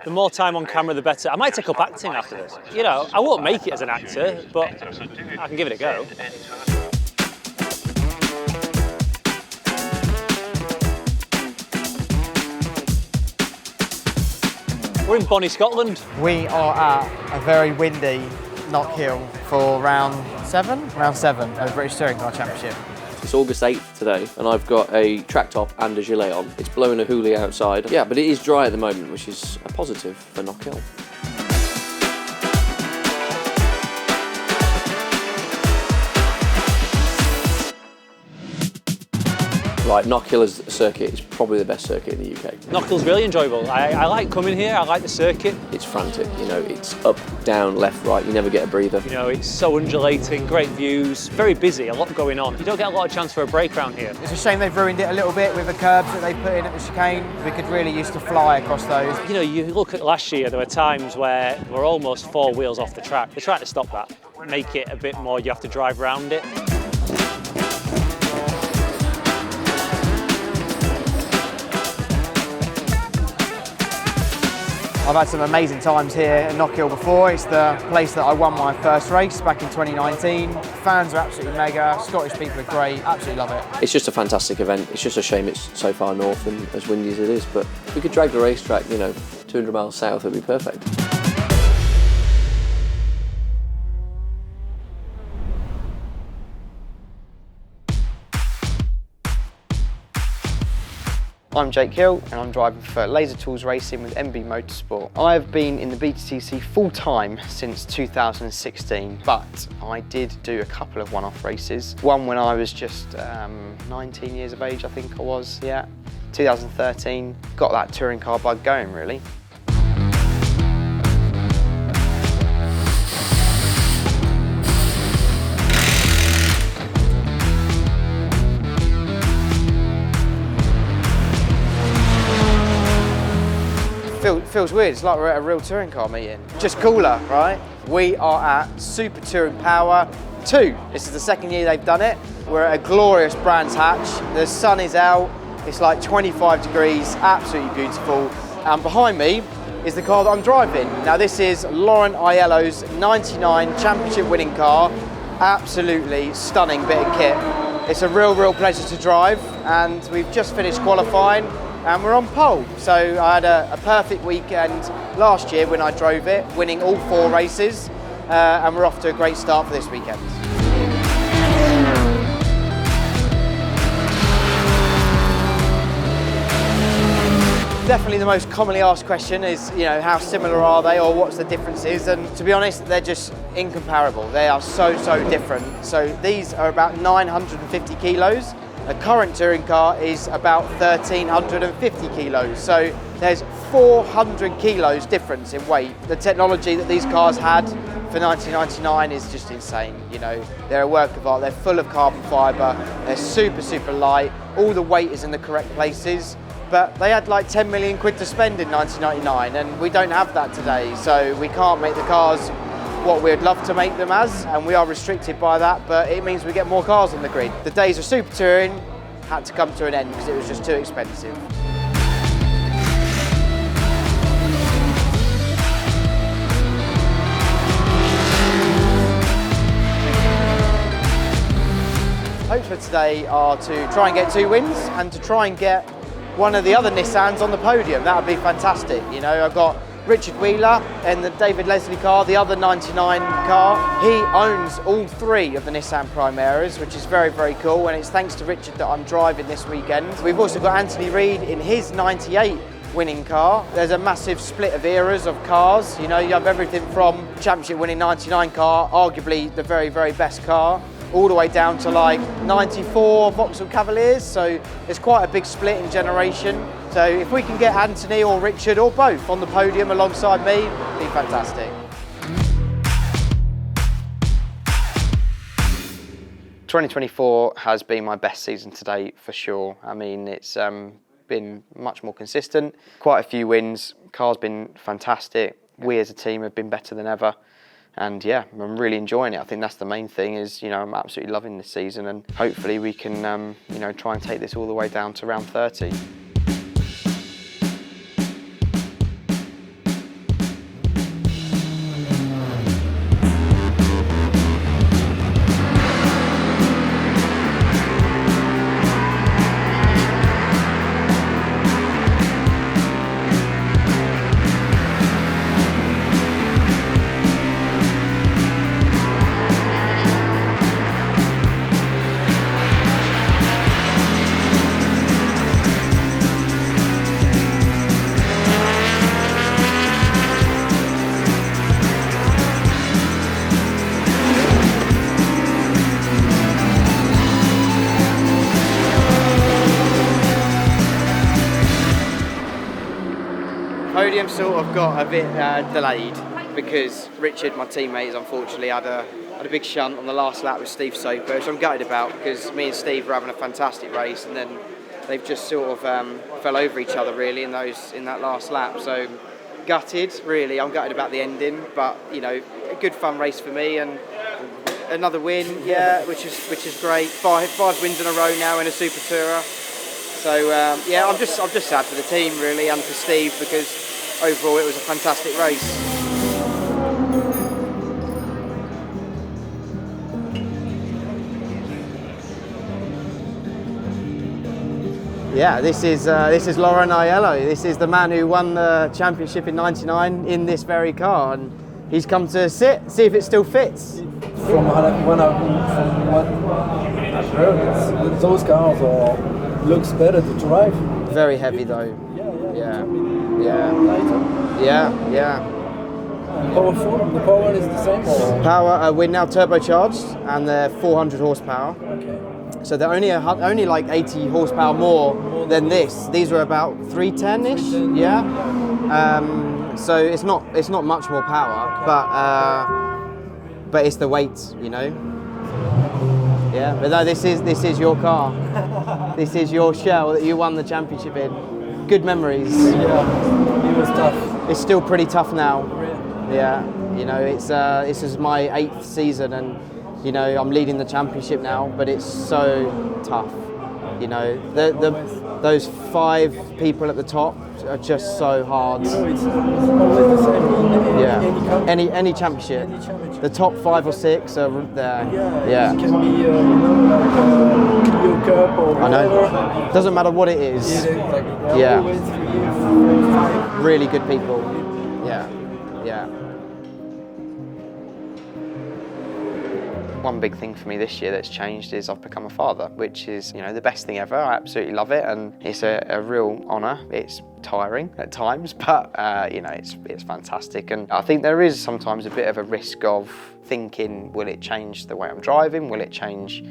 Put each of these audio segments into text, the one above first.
The more time on camera, the better. I might take up acting after this. You know, I won't make it as an actor, but I can give it a go. We're in Bonnie, Scotland. We are at a very windy Knockhill for round seven of the British Touring Car Championship. It's August 8th today, and I've got a track top and a gilet on. It's blowing a hoolie outside. Yeah, but it is dry at the moment, which is a positive for Knockhill. Right, Knockhill as a circuit is probably the best circuit in the UK. Knockhill's really enjoyable. I like coming here, I like the circuit. It's frantic, you know, it's up, down, left, right, you never get a breather. You know, it's so undulating, great views, very busy, a lot going on. You don't get a lot of chance for a break around here. It's a shame they've ruined it a little bit with the curbs that they put in at the chicane. We could really use to fly across those. You know, you look at last year, there were times where we're almost 4 wheels off the track. They're trying to stop that, make it a bit more, you have to drive around it. I've had some amazing times here at Knockhill before. It's the place that I won my first race back in 2019. Fans are absolutely mega, Scottish people are great, absolutely love it. It's just a fantastic event. It's just a shame it's so far north and as windy as it is, but if we could drag the racetrack, you know, 200 miles south, it'd be perfect. I'm Jake Hill and I'm driving for Laser Tools Racing with MB Motorsport. I've been in the BTCC full time since 2016, but I did do a couple of one-off races. One when I was just 19 years of age, I think I was, yeah. 2013, got that touring car bug going really. Feels weird, it's like we're at a real touring car meeting. Just cooler, right? We are at Super Touring Power 2. This is the second year they've done it. We're at a glorious Brands Hatch. The sun is out, it's like 25 degrees, absolutely beautiful. And behind me is the car that I'm driving. Now this is Lauren Aiello's 99 championship winning car. Absolutely stunning bit of kit. It's a real pleasure to drive, and we've just finished qualifying. And we're on pole. So I had a perfect weekend last year when I drove it, winning all 4 races, and we're off to a great start for this weekend. Definitely the most commonly asked question is, you know, how similar are they or what's the differences? And to be honest, they're just incomparable. They are so different. So these are about 950 kilos. A current touring car is about 1,350 kilos, so there's 400 kilos difference in weight. The technology that these cars had for 1999 is just insane. You know, they're a work of art, they're full of carbon fibre, they're super light, all the weight is in the correct places, but they had like 10 million quid to spend in 1999, and we don't have that today, so we can't make the cars what we'd love to make them as, and we are restricted by that, but it means we get more cars on the grid. The days of super touring had to come to an end because it was just too expensive. Hopes for today are to try and get 2 wins and to try and get one of the other Nissans on the podium. That would be fantastic. You know, I've got Richard Wheeler and the David Leslie car, the other 99 car. He owns all 3 of the Nissan Primeras, which is very cool, and it's thanks to Richard that I'm driving this weekend. We've also got Anthony Reid in his 98 winning car. There's a massive split of eras of cars. You know, you have everything from championship winning 99 car, arguably the very best car, all the way down to like 94 Vauxhall Cavaliers, so it's quite a big split in generation. So if we can get Anthony or Richard or both on the podium alongside me, it'd be fantastic. 2024 has been my best season to date for sure. I mean, it's been much more consistent, quite a few wins, car's been fantastic. We as a team have been better than ever. And yeah, I'm really enjoying it. I think that's the main thing is, you know, I'm absolutely loving this season, and hopefully we can, you know, try and take this all the way down to round 30. 2024 has been my best season to date for sure. I mean, it's been much more consistent, quite a few wins, car's been fantastic. We as a team have been better than ever. And yeah, I'm really enjoying it. I think that's the main thing is, you know, I'm absolutely loving this season, and hopefully we can, you know, try and take this all the way down to round 30. sort of got a bit delayed because Richard, my teammate, unfortunately had a big shunt on the last lap with Steve Soper, which I'm gutted about because me and Steve were having a fantastic race, and then they've just sort of fell over each other really in that last lap. So gutted, really. I'm gutted about the ending, but you know, a good fun race for me and another win, yeah, which is great. Five wins in a row now in a Super Tourer. So yeah, I'm just sad for the team really and for Steve because overall it was a fantastic race. Yeah, this is Laurent Aiello. This is the man who won the championship in '99 in this very car, and he's come to see if it still fits. From what I've heard, those cars looks better to drive. Very heavy though. Yeah. Powerful. The power is the same. Or? Power. We're now turbocharged, and they're 400 horsepower. Okay. So they're only like 80 horsepower more than this. These were about 310-ish. Yeah. So it's not much more power, but it's the weight, you know. Yeah. But no, this is your car. This is your shell that you won the championship in. Good memories. Yeah. It was tough. It's still pretty tough now. Really? Yeah. You know, this is my 8th season, and you know, I'm leading the championship now, but it's so tough. You know, those 5 people at the top are just so hard. You know, it's always the same in any championship. The top 5 or 6 are there. Yeah. It can be, like New Cup or whatever. I know. Doesn't matter what it is. Yeah. Always 3, 4, 5. Really good people. Yeah. One big thing for me this year that's changed is I've become a father, which is, you know, the best thing ever. I absolutely love it, and it's a real honour. It's tiring at times, but you know, it's fantastic. And I think there is sometimes a bit of a risk of thinking, will it change the way I'm driving? Will it change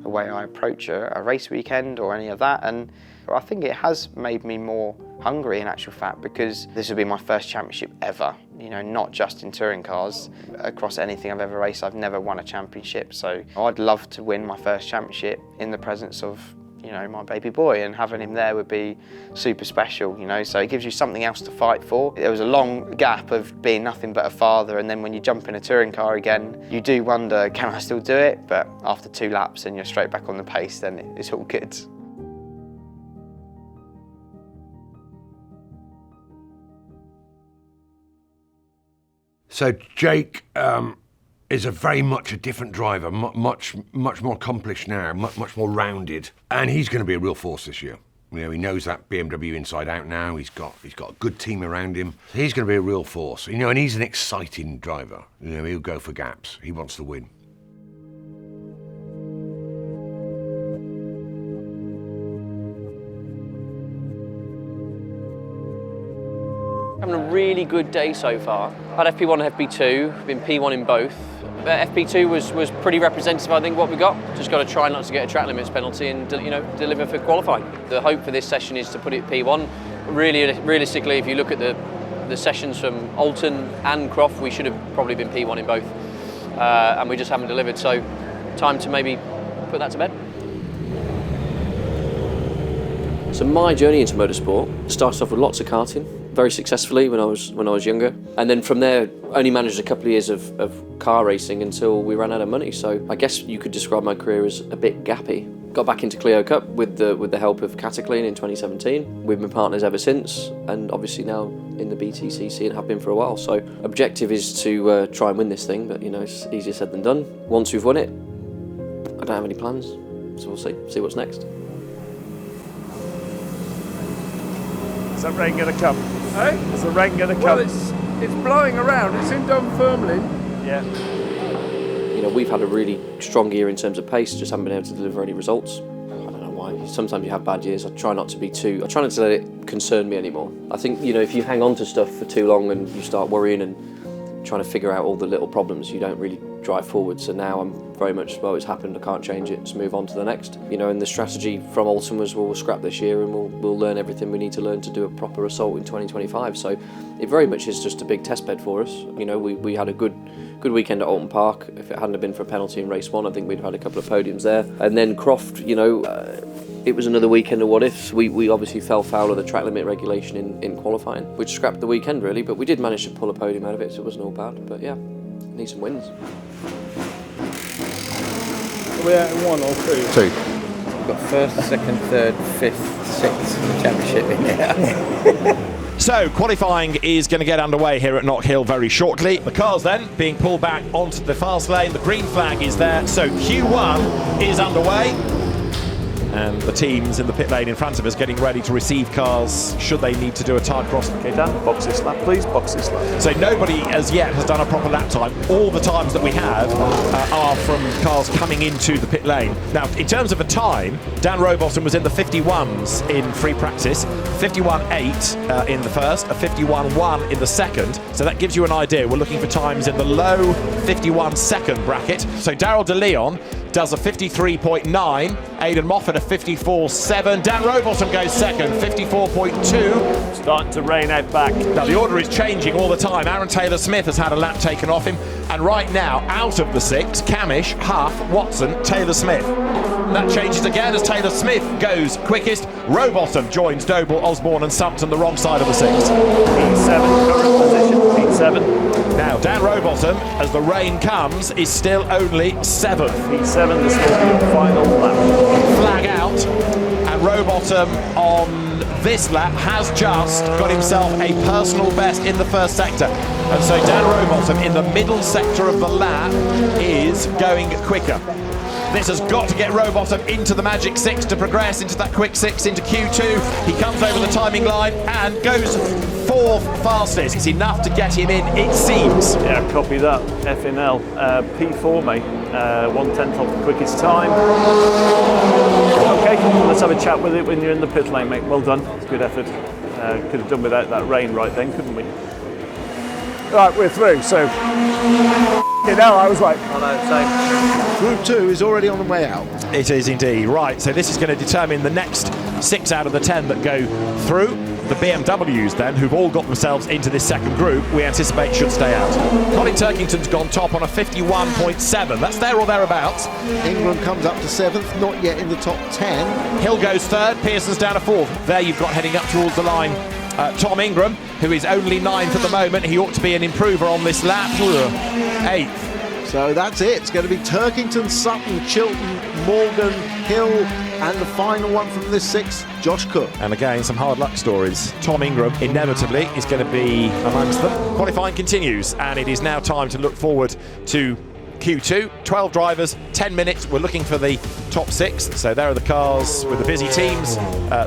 the way I approach a race weekend or any of that? And I think it has made me more hungry in actual fact, because this will be my first championship ever, you know, not just in touring cars. Across anything I've ever raced, I've never won a championship, so I'd love to win my first championship in the presence of, you know, my baby boy, and having him there would be super special, you know, so it gives you something else to fight for. There was a long gap of being nothing but a father, and then when you jump in a touring car again, you do wonder, can I still do it? But after 2 laps and you're straight back on the pace, then it's all good. So Jake is a very much a different driver, much more accomplished now, much more rounded, and he's going to be a real force this year. You know, he knows that BMW inside out now. He's got a good team around him. He's going to be a real force. You know, and he's an exciting driver. You know, he'll go for gaps. He wants to win. Having a really good day so far. Had FP1 and FP2, been P1 in both. But FP2 was pretty representative, I think, what we got. Just got to try not to get a track limits penalty and, you know, deliver for qualifying. The hope for this session is to put it P1. Really, realistically, if you look at the sessions from Alton and Croft, we should have probably been P1 in both, and we just haven't delivered. So, time to maybe put that to bed. So my journey into motorsport started off with lots of karting, very successfully when I was younger, and then from there only managed a couple of years of car racing until we ran out of money. So I guess you could describe my career as a bit gappy. Got back into Clio Cup with the help of Cataclean in 2017. We've been partners ever since, and obviously now in the BTCC and have been for a while. So objective is to try and win this thing, but you know, it's easier said than done. Once we've won it, I don't have any plans, so we'll see what's next. Is that rain going to come? Hey? Is the rain going to come? Well, it's blowing around. It's in Dunfermline. Yeah. You know, we've had a really strong year in terms of pace, just haven't been able to deliver any results. I don't know why. Sometimes you have bad years. I try not to let it concern me anymore. I think, you know, if you hang on to stuff for too long and you start worrying and trying to figure out all the little problems, you don't really drive forward. So now I'm very much, well, it's happened, I can't change it, let's move on to the next. You know, and the strategy from Alton was, well, we'll scrap this year and we'll learn everything we need to learn to do a proper assault in 2025. So it very much is just a big test bed for us. You know, we had a good weekend at Alton Park. If it hadn't have been for a penalty in race 1, I think we'd have had a couple of podiums there. And then Croft, you know, it was another weekend of what ifs. We obviously fell foul of the track limit regulation in qualifying, which scrapped the weekend really, but we did manage to pull a podium out of it, so it wasn't all bad. But yeah, need some wins. We're at 1 or 2? 2. We've got 1st, 2nd, 3rd, 5th, 6th, the championship in here. So, qualifying is going to get underway here at Knock Hill very shortly. The cars then being pulled back onto the fast lane. The green flag is there, so Q1 is underway. And the teams in the pit lane in front of us getting ready to receive cars should they need to do a time cross. Okay, Dan, box this lap, please. Box this lap. So nobody as yet has done a proper lap time. All the times that we have are from cars coming into the pit lane. Now, in terms of a time, Dan Rowbottom was in the 51s in free practice, 51.8 in the first, a 51.1 in the second. So that gives you an idea. We're looking for times in the low 51 second bracket. So Daryl De Leon does a 53.9, Aidan Moffat a 54.7, Dan Rowbottom goes second, 54.2. Starting to rain out back. Now the order is changing all the time. Aaron Taylor-Smith has had a lap taken off him, and right now, out of the 6, Cammish, Huff, Watson, Taylor-Smith. That changes again as Taylor-Smith goes quickest. Rowbottom joins Doble, Osborne and Sumpton, the wrong side of the 6. P7, current position, P7. Now, Dan Rowbottom, as the rain comes, is still only 7th. P7, this will be the final lap. Flag out, and Rowbottom on this lap has just got himself a personal best in the first sector. And so Dan Rowbottom in the middle sector of the lap is going quicker. This has got to get Rowbottom into the magic 6 to progress into that quick 6 into Q2. He comes over the timing line and goes 4th fastest. It's enough to get him in, it seems. Yeah, copy that. FNL. P4, mate. 1/10 of the quickest time. Okay, let's have a chat with it when you're in the pit lane, mate. Well done. Good effort. Could have done without that rain right then, couldn't we? Right, we're through, so... You know, I was like... I know, same. Group 2 is already on the way out. It is indeed. Right, so this is going to determine the next 6 out of the 10 that go through. The BMWs then, who've all got themselves into this second group, we anticipate should stay out. Colin Turkington's gone top on a 51.7. That's there or thereabouts. Ingram comes up to 7th, not yet in the top 10. Hill goes 3rd, Pearson's down to 4th. There you've got heading up towards the line Tom Ingram, who is only 9th at the moment. He ought to be an improver on this lap. 8th. So that's it. It's going to be Turkington, Sutton, Chilton, Morgan, Hill, and the final one from this 6, Josh Cook. And again, some hard luck stories. Tom Ingram, inevitably, is going to be amongst them. Qualifying continues, and it is now time to look forward to Q2. 12 drivers, 10 minutes. We're looking for the top 6. So there are the cars with the busy teams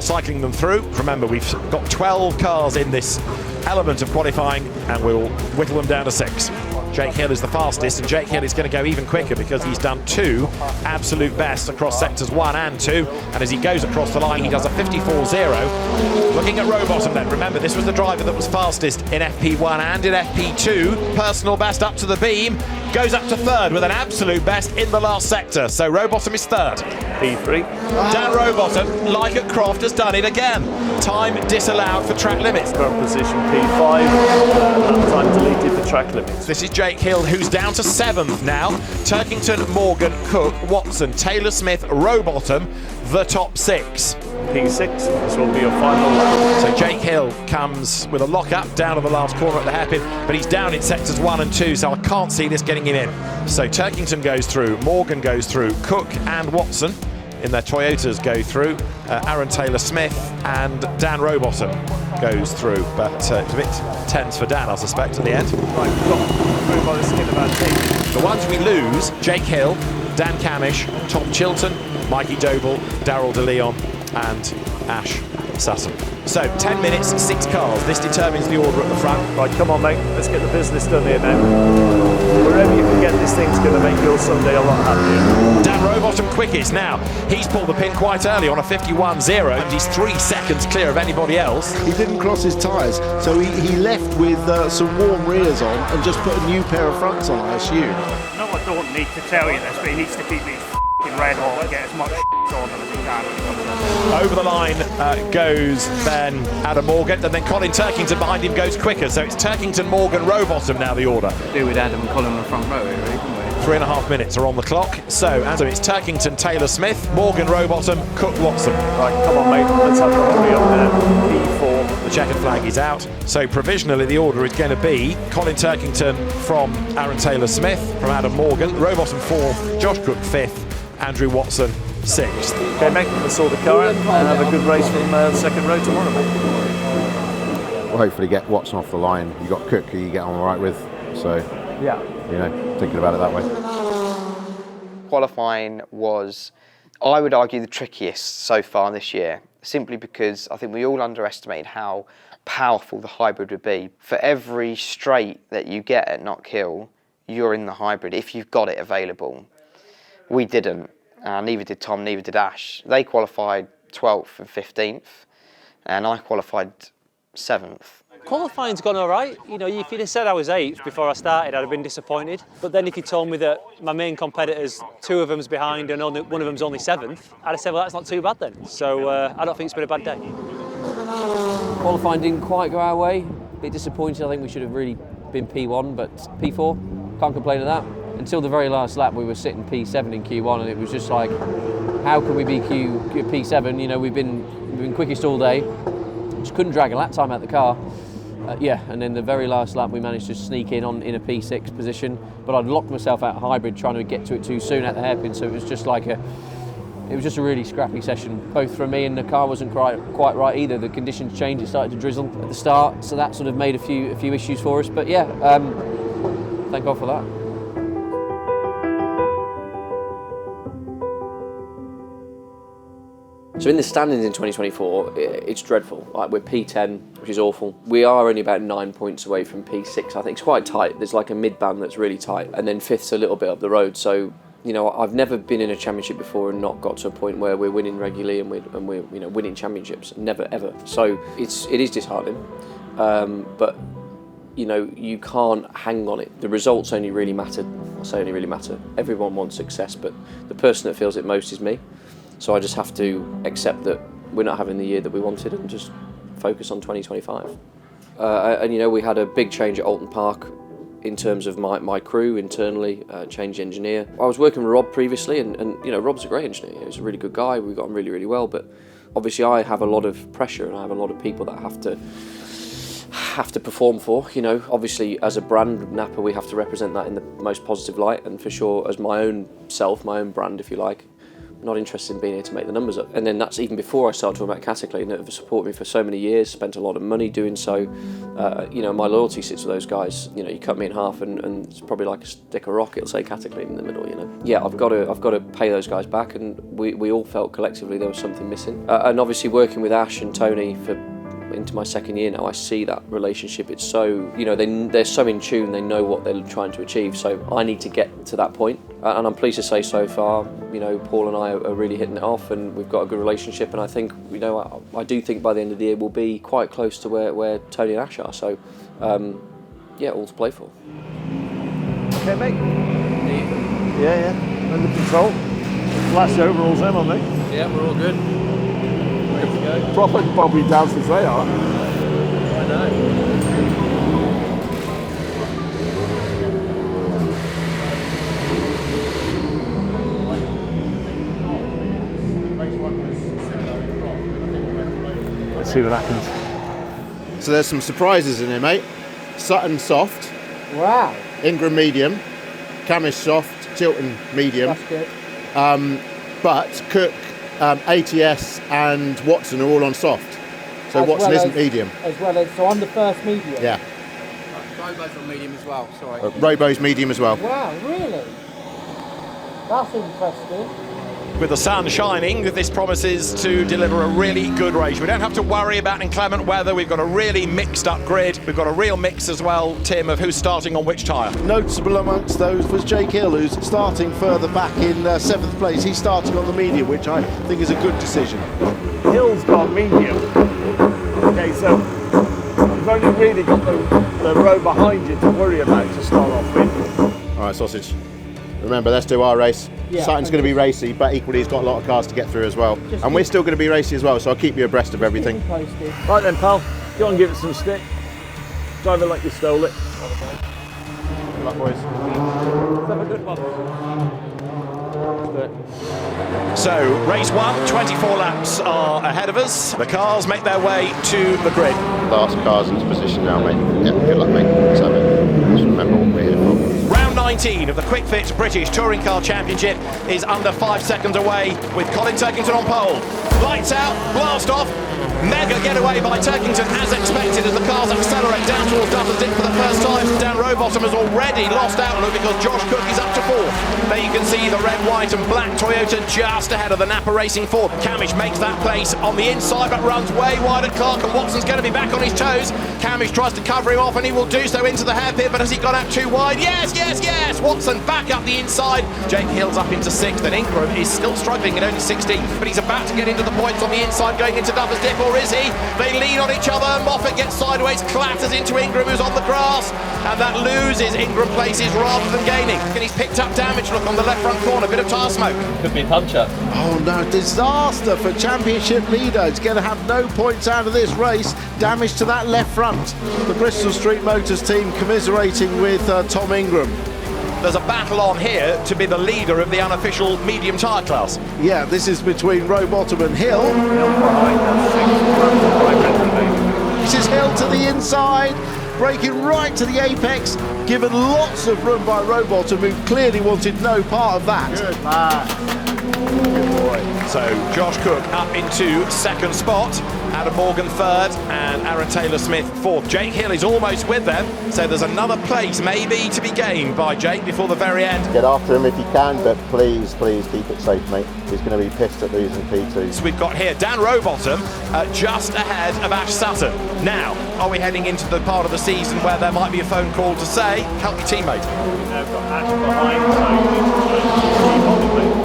cycling them through. Remember, we've got 12 cars in this element of qualifying, and we'll whittle them down to 6. Jake Hill is the fastest, and Jake Hill is going to go even quicker because he's done 2 absolute bests across sectors 1 and 2, and as he goes across the line he does a 54.0. Looking at Rowbottom then, remember this was the driver that was fastest in FP1 and in FP2, personal best up to the beam, goes up to 3rd with an absolute best in the last sector, so Rowbottom is 3rd. P3. Dan Rowbottom, like at Croft, has done it again. Time disallowed for track limits. Current position P5, that time deleted for track limits. This is Jake Hill, who's down to 7th now. Turkington, Morgan, Cook, Watson, Taylor-Smith, Rowbottom, the top 6. P6, this will be your final lap. So Jake Hill comes with a lock-up down to the last corner at the hairpin, but he's down in sectors 1 and 2, so I can't see this getting him in. So Turkington goes through, Morgan goes through, Cook and Watson in their Toyotas go through, Aaron Taylor-Smith and Dan Rowbottom goes through, but it's a bit tense for Dan, I suspect, at the end. Right, we've got through by the skin of our teeth. The ones we lose, Jake Hill, Dan Cammish, Tom Chilton, Mikey Doble, Daryl De Leon and Ash Sutton. So 10 minutes, 6 cars. This determines the order at the front. Right, come on, mate. Let's get the business done here now. Wherever you can get this thing's going to make your Sunday a lot happier. Dan Rowbottom quickest now. He's pulled the pin quite early on a 51.0 and he's 3 seconds clear of anybody else. He didn't cross his tyres, so he left with some warm rears on and just put a new pair of fronts on, I assume. No, I don't need to tell you this, but he needs to keep these red hot and get as much on them as he can. Over the line goes then Adam Morgan, and then Colin Turkington behind him goes quicker. So it's Turkington, Morgan, Rowbottom now the order. Do with Adam and Colin on the front row, really, couldn't we? 3.5 minutes are on the clock. So it's Turkington, Taylor Smith, Morgan, Rowbottom, Cook, Watson. Right, come on, mate. Let's have the hurry up there. P4. The checkered flag is out. So provisionally the order is going to be Colin Turkington from Aaron Taylor Smith, from Adam Morgan, Rowbottom 4th, Josh Cook 5th, Andrew Watson 6th. Okay, mate, let's sort the car out and have a good race from the second row tomorrow, mate. We'll hopefully get Watson off the line. You've got Cook who you get on all right with. So, yeah, thinking about it that way. Qualifying was, I would argue, the trickiest so far this year, simply because I think we all underestimated how powerful the hybrid would be. For every straight that you get at Knock Hill, you're in the hybrid if you've got it available. We didn't, neither did Tom, neither did Ash. They qualified 12th and 15th, and I qualified 7th. Qualifying's gone all right. You know, if you'd have said I was 8th before I started, I'd have been disappointed. But then if you told me that my main competitors, 2 of them's behind and only, one of them's only 7th, I'd have said, well, that's not too bad then. So I don't think it's been a bad day. Qualifying didn't quite go our way. A bit disappointed. I think we should have really been P1, but P4, can't complain of that. Until the very last lap, we were sitting P7 in Q1, and it was just like, how can we be P7? You know, we've been quickest all day. Just couldn't drag a lap time out the car. And then the very last lap, we managed to sneak in a P6 position, but I'd locked myself out hybrid trying to get to it too soon at the hairpin, so it was just a really scrappy session, both for me, and the car wasn't quite right either. The conditions changed, it started to drizzle at the start, so that sort of made a few issues for us. But yeah, thank God for that. So in the standings in 2024, it's dreadful. Like, we're P10, which is awful. We are only about 9 points away from P6. I think it's quite tight. There's like a mid-band that's really tight, and then 5th's a little bit up the road. So, you know, I've never been in a championship before and not got to a point where we're winning regularly and we're winning championships. Never ever. So it is disheartening, but you know, you can't hang on it. The results only really matter. I say only really matter. Everyone wants success, but the person that feels it most is me. So I just have to accept that we're not having the year that we wanted and just focus on 2025. And you know, we had a big change at Alton Park in terms of my crew internally, changed engineer. I was working with Rob previously, and you know, Rob's a great engineer. He's a really good guy. We got on really, really well. But obviously, I have a lot of pressure, and I have a lot of people that have to perform for. You know, obviously, as a brand Napa, we have to represent that in the most positive light, and for sure, as my own self, my own brand, if you like. Not interested in being here to make the numbers up. And then that's even before I started talking about Cataclysm, that have supported me for so many years, spent a lot of money doing so. You know, my loyalty sits with those guys. You know, you cut me in half and it's probably like a stick of rock, it'll say Cataclysm in the middle, you know. Yeah, I've got to pay those guys back, and we all felt collectively there was something missing. And obviously working with Ash and Tony into my second year now, I see that relationship. It's so, you know, they're so in tune, they know what they're trying to achieve, so I need to get to that point. And I'm pleased to say so far, you know, Paul and I are really hitting it off, and we've got a good relationship, and I think, you know, I do think by the end of the year we'll be quite close to where Tony and Ash are, so yeah, all to play for. Okay, mate? Yeah, under control. Flash overalls in on me. Yeah, we're all good. Ready to go. Proper Bobby dancers they are. I know. Let's see what happens. So there's some surprises in here, mate. Sutton soft. Wow. Ingram medium. Cammish soft. Chilton medium. That's good. But Cook, ATS and Watson are all on soft. So As Watson well isn't as- medium. As well as, so I'm the first medium. Yeah. Robo's on medium as well, sorry. Robo's medium as well. Wow, really? That's interesting. With the sun shining, this promises to deliver a really good race. We don't have to worry about inclement weather. We've got a really mixed up grid. We've got a real mix as well, Tim, of who's starting on which tyre. Noticeable amongst those was Jake Hill, who's starting further back in 7th place. He's starting on the medium, which I think is a good decision. Hill's got medium. Okay, so you've only really got the row behind you to worry about to start off with. All right, Sausage. Remember, let's do our race. Sutton's going to be racy, but equally he's got a lot of cars to get through as well. And we're still going to be racy as well, so I'll keep you abreast of everything. Right then, pal. Go and give it some stick. Drive it like you stole it. Good luck, boys. Have a good one. So, race 1, 24 laps are ahead of us. The cars make their way to the grid. Last car's into position now, mate. Yeah, good luck, mate. Let's have it. Just remember what we're here for. Round 19 of the Quick Fit British Touring Car Championship is under 5 seconds away, with Colin Turkington on pole. Lights out, blast off. Mega getaway by Turkington as expected as the cars accelerate down towards Duffers Dip for the first time. Dan Rowbottom has already lost outlook because Josh Cook is up to 4th. There you can see the red, white and black Toyota just ahead of the Napa Racing Ford. Cammish makes that place on the inside but runs way wide at Clark, and Watson's going to be back on his toes. Cammish tries to cover him off and he will do so into the hairpin, but has he gone out too wide? Yes, yes, yes! Watson back up the inside. Jake Hill's up into 6th and Ingram is still struggling at only 16th, but he's about to get into the points on the inside going into Duffers Dip, or is he? They lean on each other. Moffat gets sideways, clatters into Ingram, who's on the grass, and that loses Ingram places rather than gaining. And he's picked up damage, look, on the left front corner, bit of tyre smoke. Could be a puncture. Oh no, disaster for championship leader. He's going to have no points out of this race. Damage to that left front. The Bristol Street Motors team commiserating with Tom Ingram. There's a battle on here to be the leader of the unofficial medium tyre class. Yeah, this is between Rowbottom and Hill. This is Hill to the inside, braking right to the apex, given lots of room by Rowbottom, who clearly wanted no part of that. Good man. Good boy. So Josh Cook up into 2nd spot, Adam Morgan 3rd, and Aaron Taylor-Smith 4th. Jake Hill is almost with them, so there's another place maybe to be gained by Jake before the very end. Get after him if you can, but please, please keep it safe, mate. He's going to be pissed at losing P2. So we've got here Dan Rowbottom just ahead of Ash Sutton. Now, are we heading into the part of the season where there might be a phone call to say, help your teammate? We've now got Ash behind, so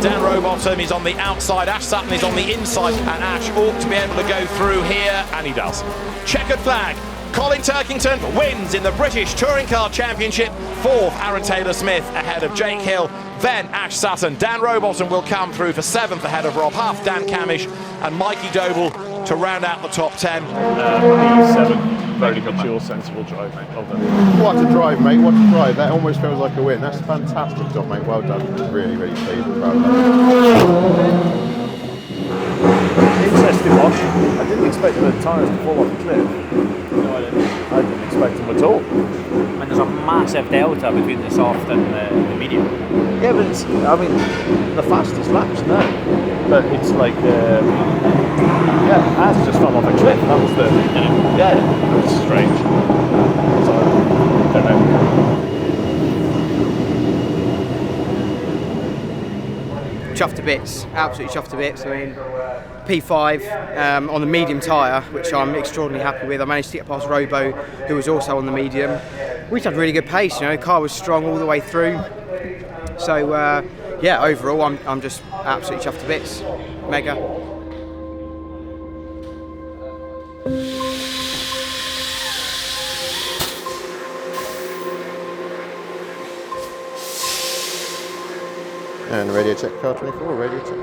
Dan Rowbottom is on the outside, Ash Sutton is on the inside, and Ash ought to be able to go through here, and he does. Checkered flag. Colin Turkington wins in the British Touring Car Championship. 4th, Aaron Taylor-Smith ahead of Jake Hill. Then Ash Sutton. Dan Rowbottom will come through for 7th ahead of Rob Huff, Dan Cammish and Mikey Doble to round out the top 10. P7. Very good, your sensible drive, mate. Well done. What a drive, mate. What a drive. That almost feels like a win. That's a fantastic job, mate. Well done. Really, really pleased and proud of that. Interesting watch. I didn't expect the tyres to fall off the cliff. No, I didn't expect them at all. And there's a massive delta between the soft and the medium. Yeah, but it's, I mean, the fastest laps now. But it's like, yeah, ours just fell off a cliff. That was the, yeah, it was strange. So, I don't know. Chuffed to bits, absolutely chuffed to bits. I mean, P5 on the medium tyre, which I'm extraordinarily happy with. I managed to get past Robo, who was also on the medium. We had really good pace, you know, the car was strong all the way through. So, yeah, overall, I'm just absolutely chuffed to bits. Mega. And radio check, car 24, radio check.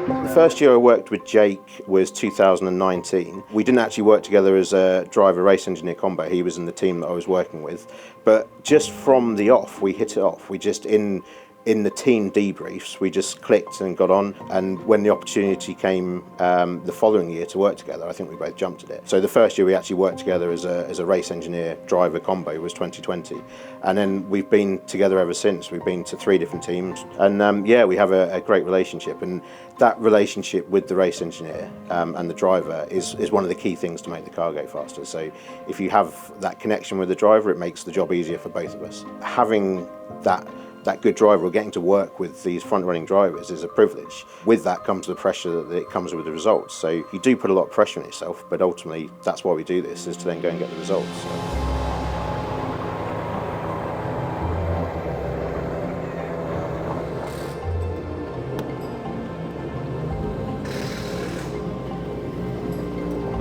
The first year I worked with Jake was 2019. We didn't actually work together as a driver race engineer combo. He was in the team that I was working with. But just from the off, we hit it off. We just, in the team debriefs, we just clicked and got on. And when the opportunity came the following year to work together, I think we both jumped at it. So the first year we actually worked together as a race engineer driver combo was 2020. And then we've been together ever since. We've been to 3 different teams. And yeah, we have a great relationship. And that relationship with the race engineer and the driver is one of the key things to make the car go faster. So if you have that connection with the driver, it makes the job easier for both of us. Having that that good driver or getting to work with these front-running drivers is a privilege. With that comes the pressure that comes with the results. So you do put a lot of pressure on yourself, but ultimately that's why we do this, is to then go and get the results.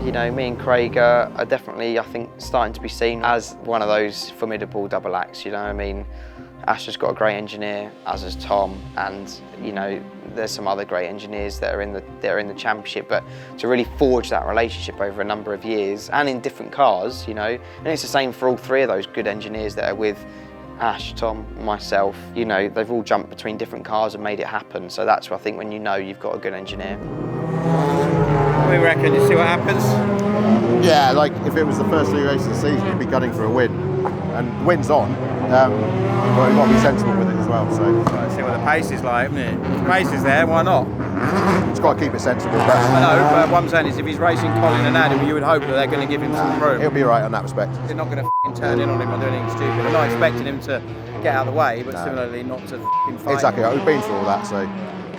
You know, me and Craig are definitely, I think, starting to be seen as one of those formidable double acts, you know what I mean? Ash has got a great engineer, as has Tom, and you know, there's some other great engineers that are in the championship, but to really forge that relationship over a number of years and in different cars, you know, and it's the same for all three of those good engineers that are with Ash, Tom, myself, you know, they've all jumped between different cars and made it happen. So that's what I think when you know you've got a good engineer. We reckon, you see what happens? Yeah, like if it was the first 3 races of the season, you'd be gunning for a win. And the win's on, but you've got to be sensible with it as well. So See what the pace is like, isn't it? If the pace is there, why not? Just got to keep it sensible. But I know, but what I'm saying is if he's racing Colin and Adam, you would hope that they're going to give him some room. he'll be right on that respect. They're not going to turn in on him or do anything stupid. They're not expecting him to get out of the way, but similarly not to fight. Exactly, we've been through all that, so.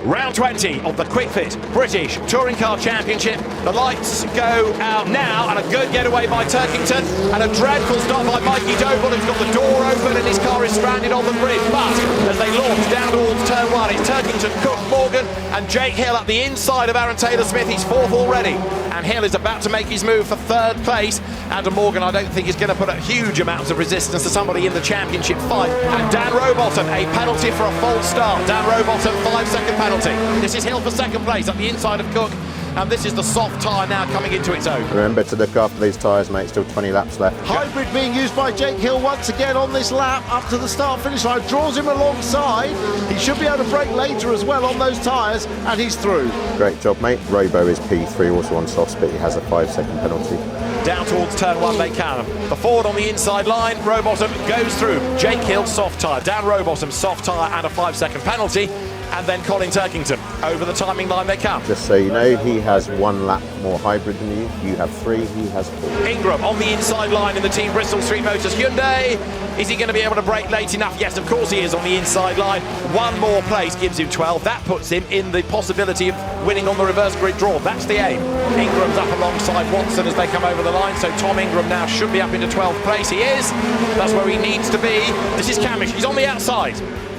Round 20 of the Quick Fit British Touring Car Championship. The lights go out now, and a good getaway by Turkington, and a dreadful stop by Mikey Doble, who's got the door open and his car is stranded on the grid. But as they launch down towards turn 1, it's Turkington, Cook, Morgan and Jake Hill at the inside of Aaron Taylor-Smith. He's 4th already, and Hill is about to make his move for 3rd place. Adam Morgan, I don't think, is going to put a huge amount of resistance to somebody in the championship fight. And Dan Rowbottom, a penalty for a false start. Dan Rowbottom, 5-second penalty. This is Hill for 2nd place at the inside of Cook, and this is the soft tyre now coming into its own. Remember to look after these tyres, mate, still 20 laps left. Hybrid being used by Jake Hill once again on this lap up to the start-finish line, draws him alongside. He should be able to brake later as well on those tyres, and he's through. Great job, mate. Robo is P3, also on softs, but he has a 5-second penalty. Down towards turn 1 they can. The Ford on the inside line, Rowbottom goes through. Jake Hill, soft tyre. Dan Rowbottom, soft tyre and a 5-second penalty. And then Colin Turkington, over the timing line they come. Just so you know, he has 1 lap more hybrid than you. You have 3, he has 4. Ingram on the inside line in the Team Bristol Street Motors Hyundai. Is he going to be able to brake late enough? Yes, of course he is on the inside line. 1 more place gives him 12. That puts him in the possibility of winning on the reverse grid draw. That's the aim. Ingram's up alongside Watson as they come over the line, so Tom Ingram now should be up into 12th place. He is. That's where he needs to be. This is Cammish. He's on the outside.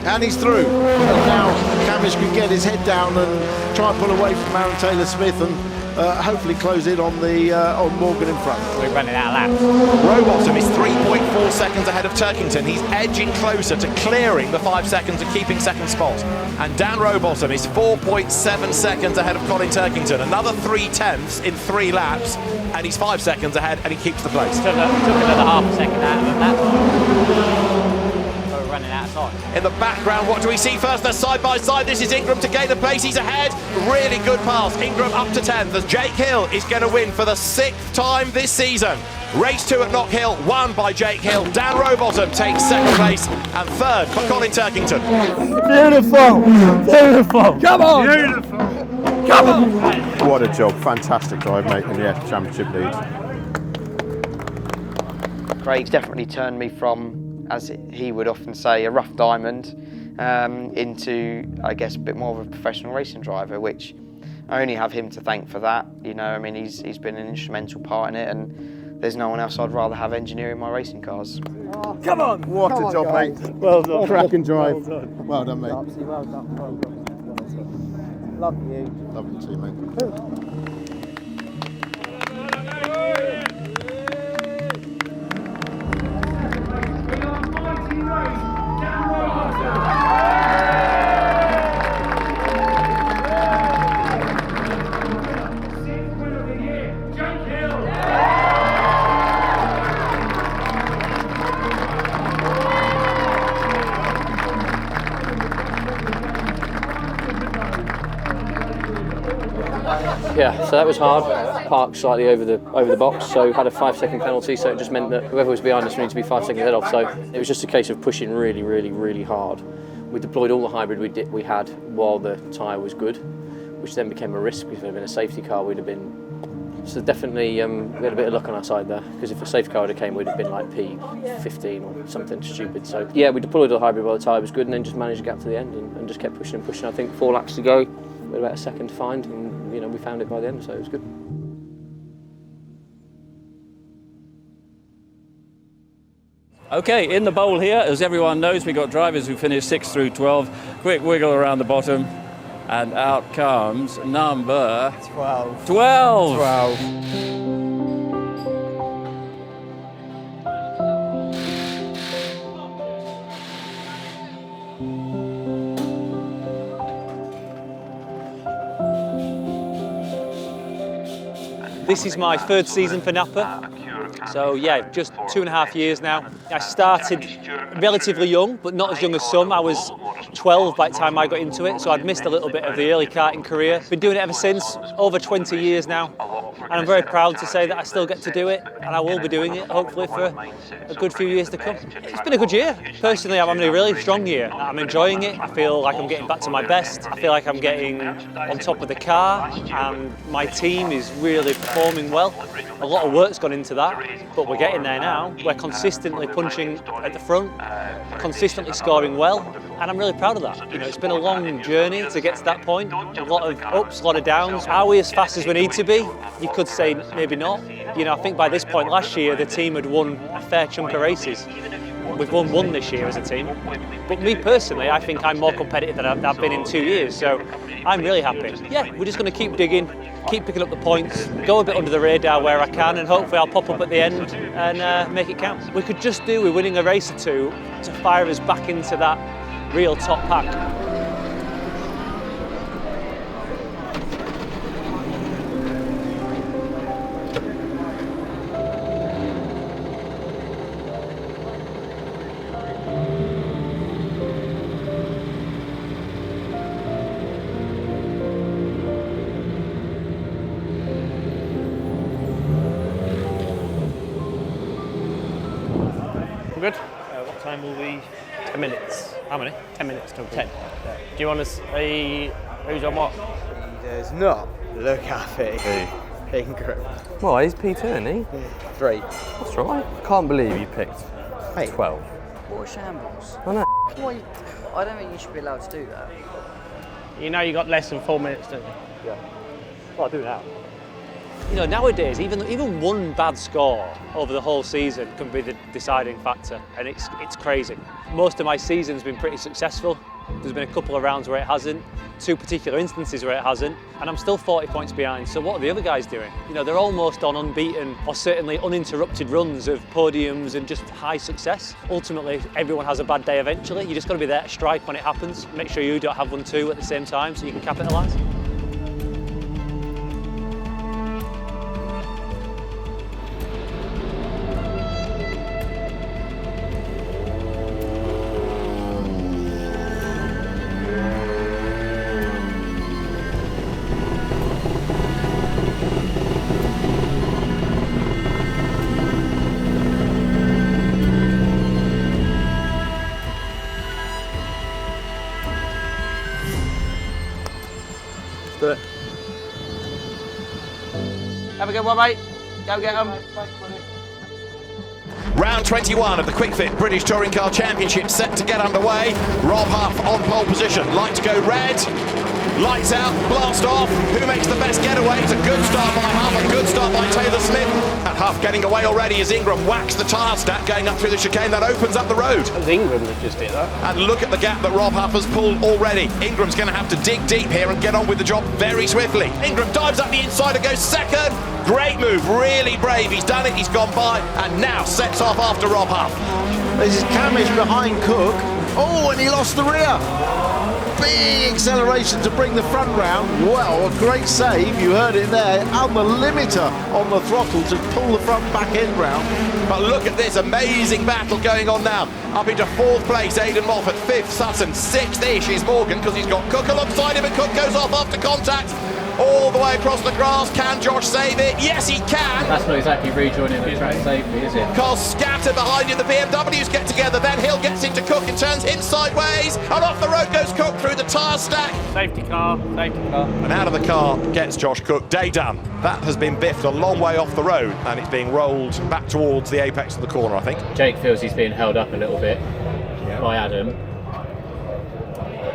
And he's through. And now Cammish can get his head down and try and pull away from Aaron Taylor-Smith and hopefully close in on Morgan in front. We're running out of laps. Rowbottom is 3.4 seconds ahead of Turkington. He's edging closer to clearing the 5 seconds and keeping 2nd spot. And Dan Rowbottom is 4.7 seconds ahead of Colin Turkington. Another 3/10 in 3 laps, and he's 5 seconds ahead, and he keeps the place. Took another half a second out of that. Running out of time. In the background, what do we see first? They're side by side. This is Ingram to gain the place. He's ahead. Really good pass. Ingram up to 10th as Jake Hill is going to win for the 6th time this season. Race 2 at Knock Hill, won by Jake Hill. Dan Rowbottom takes 2nd place and 3rd for Colin Turkington. Beautiful! Beautiful! Come on! Beautiful! Come on! What a job. Fantastic drive, mate. And yeah, championship lead. Craig's definitely turned me from, as he would often say, a rough diamond into, I guess, a bit more of a professional racing driver, which I only have him to thank for that. You know, I mean, he's been an instrumental part in it, and there's no one else I'd rather have engineering my racing cars. Oh, come on! What a job, guys. mate. Well done. Cracking drive. Well done. Well done, mate. Absolutely well done. Love you. Love you too, mate. Yeah, so that was hard. Parked slightly over the box, so had a 5-second penalty, so it just meant that whoever was behind us needed to be 5 seconds ahead of. So it was just a case of pushing really, really, really hard. We deployed all the hybrid we had while the tyre was good, which then became a risk. If it had been a safety car, we'd have been So definitely we had a bit of luck on our side there, because if a safe car would have came, we'd have been like P15 or something stupid. So yeah, we deployed the hybrid while the tyre was good, and then just managed to get up to the end and just kept pushing and pushing. I think 4 laps to go, we had about a second to find, and you know, we found it by the end, so it was good. Okay, in the bowl here, as everyone knows, we got drivers who finished 6 through 12. Quick wiggle around the bottom, and out comes number 12. 12. This is my 3rd season for Napa. So yeah, just 2.5 years now. I started relatively young, but not as young as some. I was 12 by the time I got into it, so I'd missed a little bit of the early karting career. Been doing it ever since, over 20 years now. And I'm very proud to say that I still get to do it, and I will be doing it, hopefully, for a good few years to come. It's been a good year. Personally, I'm having a really strong year. I'm enjoying it. I feel like I'm getting back to my best. I feel like I'm getting on top of the car, and my team is really performing well. A lot of work's gone into that, but we're getting there now. We're consistently punching at the front, consistently scoring well, and I'm really proud of that. You know, it's been a long journey to get to that point. A lot of ups, a lot of downs. Are we as fast as we need to be? You could say maybe not. You know, I think by this point last year, the team had won a fair chunk of races. We've won 1 this year as a team. But me personally, I think I'm more competitive than I've been in 2 years, so I'm really happy. Yeah, we're just going to keep digging, keep picking up the points, go a bit under the radar where I can, and hopefully I'll pop up at the end and make it count. We could just do with winning a race or 2 to fire us back into that real top pack. Good. What time will we? 10 minutes. How many? 10 minutes till 10. Yeah. Do you want to say who's on what? He does not look happy. Who? Ingram. Well, he's P2, isn't he? 3. That's right. Can't believe you picked 12. What a shambles. I know. I don't think you should be allowed to do that. You know you got less than 4 minutes, don't you? Yeah. Well, I'll do that. You know, nowadays, even one bad score over the whole season can be the deciding factor, and it's crazy. Most of my season's been pretty successful. There's been a couple of rounds where it hasn't, 2 particular instances where it hasn't, and I'm still 40 points behind. So what are the other guys doing? You know, they're almost on unbeaten or certainly uninterrupted runs of podiums and just high success. Ultimately, everyone has a bad day eventually. You just got to be there to strike when it happens. Make sure you don't have one too at the same time so you can capitalise. Do it. Have a good one, mate. Go get them. Round 21 of the Quick Fit British Touring Car Championship set to get underway. Rob Huff on pole position. Light to go red. Lights out, blast off. Who makes the best getaway? It's a good start by Huff, a good start by Taylor Smith. And Huff getting away already as Ingram whacks the tyre stack going up through the chicane. That opens up the road. That was Ingram that just did that. And look at the gap that Rob Huff has pulled already. Ingram's going to have to dig deep here and get on with the job very swiftly. Ingram dives up the inside and goes second. Great move, really brave. He's done it, he's gone by, and now sets off after Rob Huff. This is Cammish behind Cook. Oh, and he lost the rear. Big acceleration to bring the front round. Well, a great save. You heard it there. On the limiter on the throttle to pull the front back end round. But look at this amazing battle going on now. Up into 4th place, Aidan Moffat. 5th, Sutton. 6th-ish is Morgan because he's got Cook alongside him, and Cook goes off after contact. All the way across the grass. Can Josh save it? Yes, he can. That's not exactly rejoining the track safely, is it? Carl Scatter behind him. The BMWs get together. Then Hill gets into Cook and turns him sideways. And off the road goes Cook through the tyre car stack. Safety car, safety car. And out of the car gets Josh Cook. Day done. That has been biffed a long way off the road and it's being rolled back towards the apex of the corner, I think. Jake feels he's being held up a little bit by Adam.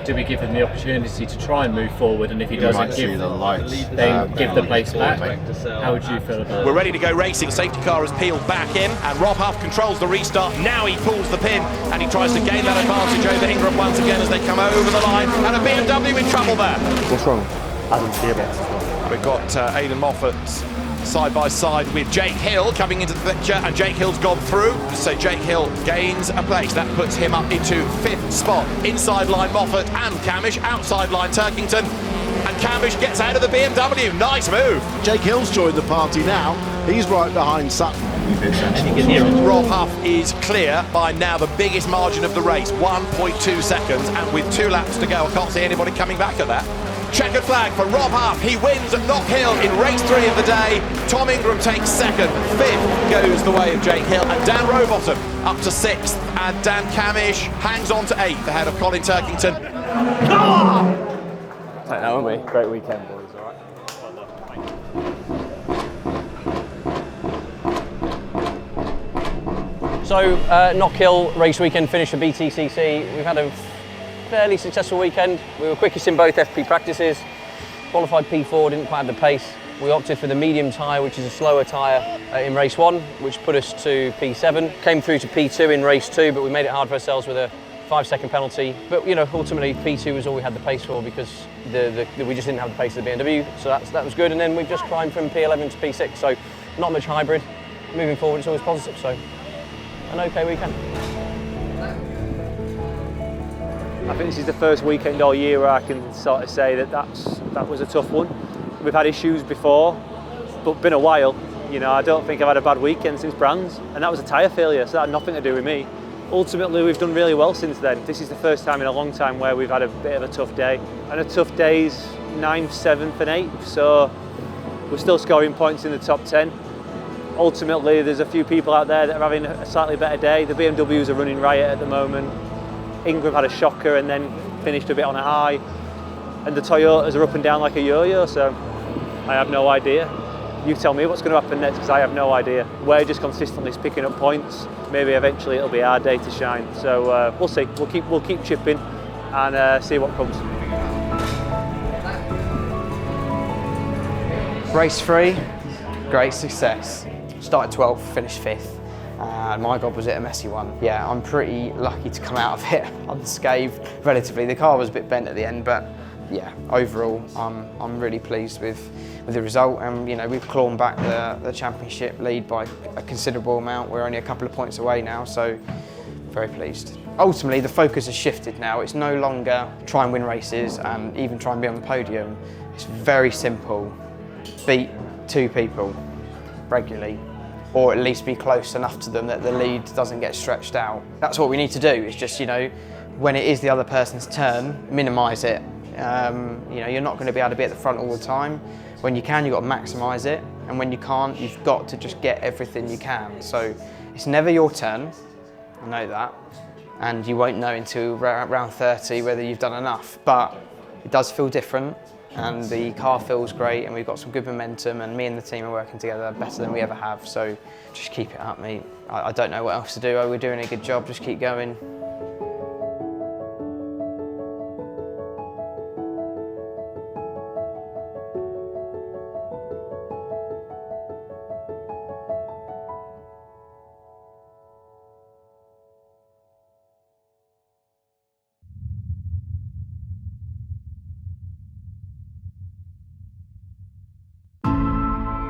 Do we give him the opportunity to try and move forward, and if he doesn't give the place back? How would you feel about it? We're ready to go racing. Safety car has peeled back in and Rob Huff controls the restart. Now he pulls the pin and he tries to gain that advantage over Ingram once again as they come over the line, and a BMW in trouble there. What's wrong? Adam's gearbox. We've got Aidan Moffat side by side with Jake Hill coming into the picture, and Jake Hill's gone through, so Jake Hill gains a place. That puts him up into 5th spot. Inside line Moffat and Cammish, outside line Turkington, and Cammish gets out of the BMW. Nice move. Jake Hill's joined the party now. He's right behind Sutton. Rob Huff is clear by now the biggest margin of the race, 1.2 seconds, and with 2 laps to go, I can't see anybody coming back at that. Checkered flag for Rob Huff. He wins at Knock Hill in race 3 of the day. Tom Ingram takes 2nd. 5th goes the way of Jake Hill. And Dan Rowbottom up to 6th. And Dan Cammish hangs on to 8th ahead of Colin Turkington. Take that, won't we? Great weekend, boys. So, Knock Hill race weekend finished for BTCC. We've had a fairly successful weekend. We were quickest in both FP practices. Qualified P4, didn't quite have the pace. We opted for the medium tyre, which is a slower tyre in race 1, which put us to P7. Came through to P2 in race 2, but we made it hard for ourselves with a 5-second penalty. But you know, ultimately P2 was all we had the pace for because we just didn't have the pace of the BMW. So that was good. And then we've just climbed from P11 to P6. So not much hybrid. Moving forward, it's always positive. So an okay weekend. I think this is the first weekend all year where I can sort of say that was a tough one. We've had issues before, but been a while. You know, I don't think I've had a bad weekend since Brands, and that was a tyre failure, so that had nothing to do with me. Ultimately, we've done really well since then. This is the first time in a long time where we've had a bit of a tough day, and a tough day's 9th, 7th and 8th, so we're still scoring points in the top 10. Ultimately, there's a few people out there that are having a slightly better day. The BMWs are running riot at the moment. Ingram had a shocker and then finished a bit on a high, and the Toyotas are up and down like a yo-yo, so I have no idea. You tell me what's going to happen next, because I have no idea. We're just consistently picking up points. Maybe eventually it'll be our day to shine. So we'll see. We'll keep chipping and see what comes. Race 3, great success. Started 12th, finished 5th. My God, was it a messy one. Yeah, I'm pretty lucky to come out of it unscathed, relatively. The car was a bit bent at the end, but yeah, overall, I'm really pleased with the result. And you know, we've clawed back the championship lead by a considerable amount. We're only a couple of points away now, so very pleased. Ultimately, the focus has shifted now. It's no longer try and win races and even try and be on the podium. It's very simple. Beat 2 people regularly, or at least be close enough to them that the lead doesn't get stretched out. That's what we need to do. It's just, you know, when it is the other person's turn, minimise it. You know, you're not going to be able to be at the front all the time. When you can, you've got to maximise it, and when you can't, you've got to just get everything you can. So it's never your turn, I know that, and you won't know until round 30 whether you've done enough, but it does feel different. And the car feels great, and we've got some good momentum, and me and the team are working together better than we ever have, so just keep it up, mate. I don't know what else to do. We're doing a good job, just keep going.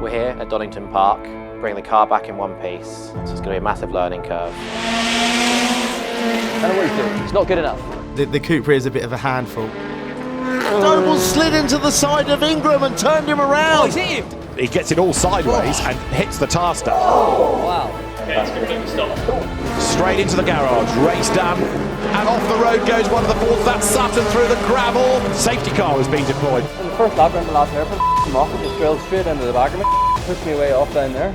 We're here at Donington Park, bringing the car back in one piece, so it's going to be a massive learning curve. I don't know what he's doing. It's not good enough. The Cupra is a bit of a handful. Noble slid into the side of Ingram and turned him around. Oh, he's hit him. He gets it all sideways and hits the tar stack. Oh, wow. Okay, it's completely stopped. Straight into the garage, race done, and off the road goes one of the fourth. That's Sutton through the gravel. Safety car has been deployed. In the first lap, I went the last hairpin, him off and just drilled straight into the back of me. Pushed me way off down there.